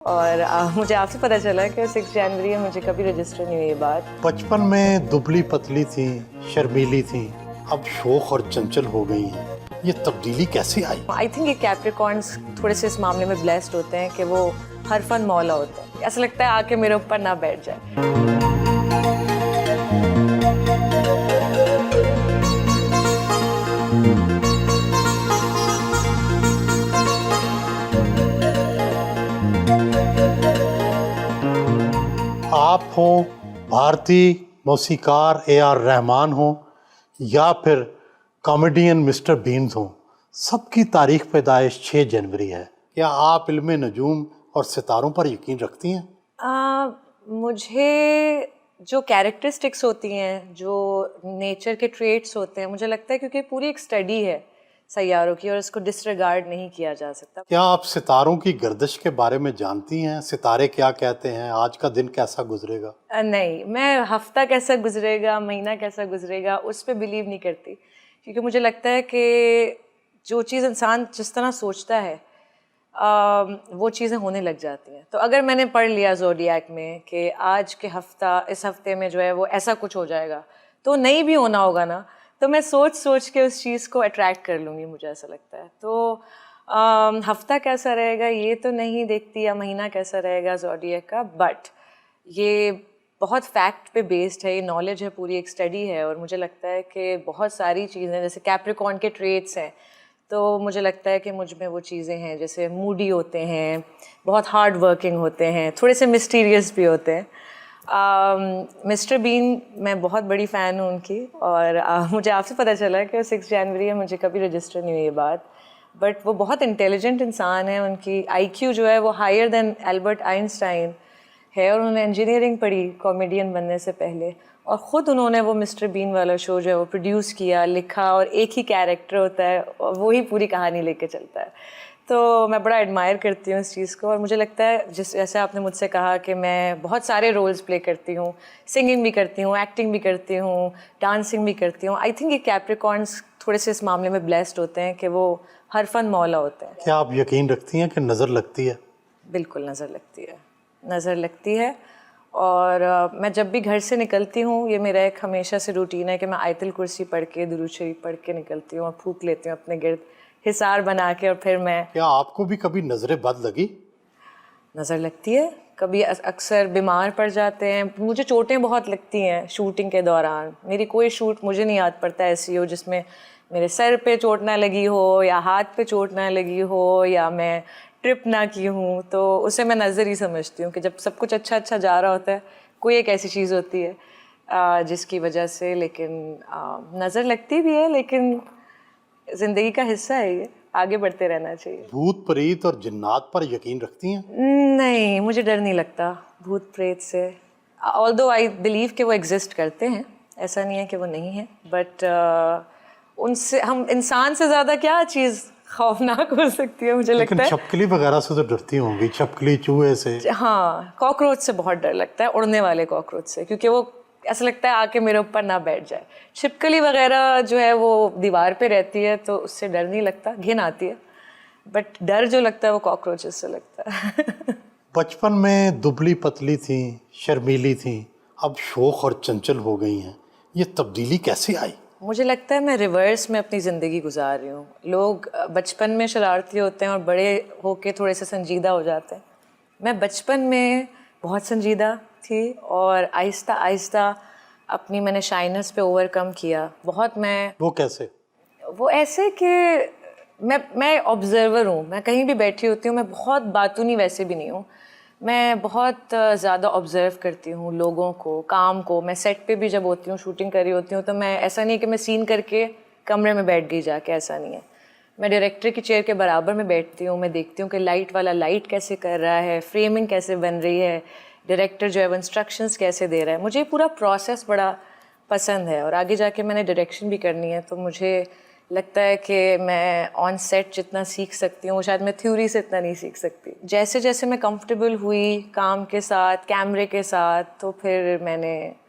और मुझे आपसे पता चला कि 6 जनवरी है, मुझे कभी रजिस्टर नहीं हुई ये बात। बचपन में दुबली पतली थी, शर्मीली थी, अब शोख और चंचल हो गई हैं। ये तब्दीली कैसे आई? आई थिंक ये कैप्रिकॉर्न्स थोड़े से इस मामले में ब्लेस्ड होते हैं कि वो हर फन मौला होते हैं। ऐसा लगता है आके मेरे ऊपर ना बैठ जाए। आप हो भारतीय मौसीकार AR रहमान हो या फिर कॉमेडियन मिस्टर बीन्स हो, सबकी तारीख पैदाइश 6 जनवरी है। क्या आप इल्मे नजूम और सितारों पर यकीन रखती हैं? मुझे जो कैरेक्टरिस्टिक्स होती हैं, जो नेचर के ट्रेट्स होते हैं, मुझे लगता है क्योंकि पूरी एक स्टडी है सैयारों की और इसको डिसरिगार्ड नहीं किया जा सकता। क्या आप सितारों की गर्दिश के बारे में जानती हैं? सितारे क्या कहते हैं? आज का दिन कैसा गुजरेगा? नहीं, मैं हफ्ता कैसा गुजरेगा, महीना कैसा गुजरेगा, उस पर बिलीव नहीं करती, क्योंकि मुझे लगता है कि जो चीज़ इंसान जिस तरह सोचता है वो चीज़ें होने लग जाती हैं। तो अगर मैंने पढ़ लिया ज़ोडिएक में कि आज के इस हफ्ते में जो है वो ऐसा कुछ हो जाएगा, तो नहीं भी होना होगा ना, तो मैं सोच सोच के उस चीज़ को अट्रैक्ट कर लूँगी, मुझे ऐसा लगता है। तो हफ्ता कैसा रहेगा ये तो नहीं देखती, या महीना कैसा रहेगा ज़ोडिएक का, बट ये बहुत फैक्ट पे बेस्ड है, ये नॉलेज है, पूरी एक स्टडी है। और मुझे लगता है कि बहुत सारी चीज़ें, जैसे कैप्रिकॉर्न के ट्रेट्स हैं, तो मुझे लगता है कि मुझ में वो चीज़ें हैं, जैसे मूडी होते हैं, बहुत हार्ड वर्किंग होते हैं, थोड़े से मिस्टीरियस भी होते हैं। मिस्टर बीन, मैं बहुत बड़ी फ़ैन हूँ उनकी, और मुझे आपसे पता चला कि 6 जनवरी है, मुझे कभी रजिस्टर नहीं हुई ये बात, बट वो बहुत इंटेलिजेंट इंसान है। उनकी IQ जो है वो हायर देन एल्बर्ट आइंस्टाइन है, और उन्होंने इंजीनियरिंग पढ़ी कॉमेडियन बनने से पहले, और ख़ुद उन्होंने वो मिस्टर बीन वाला शो जो है वो प्रोड्यूस किया, लिखा, और एक ही कैरेक्टर होता है और वो ही पूरी कहानी लेके चलता है। तो मैं बड़ा एडमायर करती हूँ इस चीज़ को, और मुझे लगता है जैसे आपने मुझसे कहा कि मैं बहुत सारे रोल्स प्ले करती हूँ, सिंगिंग भी करती हूँ, एक्टिंग भी करती हूँ, डांसिंग भी करती हूँ। आई थिंक ये कैप्रिकॉर्न्स थोड़े से इस मामले में ब्लेस्ड होते हैं कि वो हर फन मौला होते हैं। क्या आप यकीन रखती हैं कि नज़र लगती है? बिल्कुल नज़र लगती है, नज़र लगती है। और मैं जब भी घर से निकलती हूँ, ये मेरा एक हमेशा से रूटीन है कि मैं आयतुल कुर्सी पढ़ के, दुरूद शरीफ पढ़ के निकलती हूँ और फूंक लेती हूँ अपने गिर्द हिसार बना के, और फिर मैं। क्या आपको भी कभी नजरें बद लगी? नज़र लगती है कभी, अक्सर बीमार पड़ जाते हैं। मुझे चोटें बहुत लगती हैं शूटिंग के दौरान। मेरी कोई शूट मुझे नहीं याद पड़ता ऐसी हो जिसमें मेरे सर पे चोट ना लगी हो, या हाथ पे चोट ना लगी हो, या मैं ट्रिप ना की हूँ। तो उसे मैं नज़र ही समझती हूँ कि जब सब कुछ अच्छा अच्छा जा रहा होता है, कोई एक ऐसी चीज़ होती है जिसकी वजह से, लेकिन नज़र लगती भी है, लेकिन ज़िंदगी का हिस्सा है, ये आगे बढ़ते रहना चाहिए। भूत प्रेत और जिन्नात पर यकीन रखती हैं? नहीं, मुझे डर नहीं लगता भूत प्रेत से। ऑल्दो आई बिलीव कि वो एग्जिस्ट करते हैं, ऐसा नहीं है कि वो नहीं है, बट उनसे, हम इंसान से ज़्यादा क्या चीज़ खौफनाक हो सकती है, मुझे लेकिन लगता है। छपकली वगैरह से तो डरती होंगी, छपकली, चूहे से। हाँ, कॉकरोच से बहुत डर लगता है, उड़ने वाले कॉकरोच से, क्योंकि वो ऐसा लगता है आके मेरे ऊपर ना बैठ जाए। छिपकली वगैरह जो है वो दीवार पे रहती है, तो उससे डर नहीं लगता, घिन आती है, बट डर जो लगता है वो कॉकरोचेस से लगता है। बचपन में दुबली पतली थी, शर्मीली थी, अब शोख और चंचल हो गई हैं। ये तब्दीली कैसे आई? मुझे लगता है मैं रिवर्स में अपनी ज़िंदगी गुजार रही हूँ। लोग बचपन में शरारती होते हैं और बड़े होके थोड़े से संजीदा हो जाते हैं। मैं बचपन में बहुत संजीदा थी, और आहिस्ता आहिस्ता अपनी मैंने शाइनेस पे ओवरकम किया बहुत। वो कैसे? वो ऐसे कि मैं ऑब्जर्वर हूँ। मैं कहीं भी बैठी होती हूँ, मैं बहुत बातूनी वैसे भी नहीं हूँ, मैं बहुत ज़्यादा ऑब्ज़र्व करती हूँ लोगों को, काम को। मैं सेट पे भी जब होती हूँ, शूटिंग कर रही होती हूँ, तो मैं, ऐसा नहीं कि मैं सीन करके कमरे में बैठ गई जाके, ऐसा नहीं है। मैं डायरेक्टर की चेयर के बराबर में बैठती हूँ, मैं देखती हूँ कि लाइट वाला लाइट कैसे कर रहा है, फ्रेमिंग कैसे बन रही है, डायरेक्टर जो है वो इंस्ट्रक्शंस कैसे दे रहा है। मुझे पूरा प्रोसेस बड़ा पसंद है, और आगे जाके मैंने डायरेक्शन भी करनी है, तो मुझे लगता है कि मैं ऑन सेट जितना सीख सकती हूँ, शायद मैं थ्योरी से इतना नहीं सीख सकती। जैसे जैसे मैं कंफर्टेबल हुई काम के साथ, कैमरे के साथ, तो फिर मैंने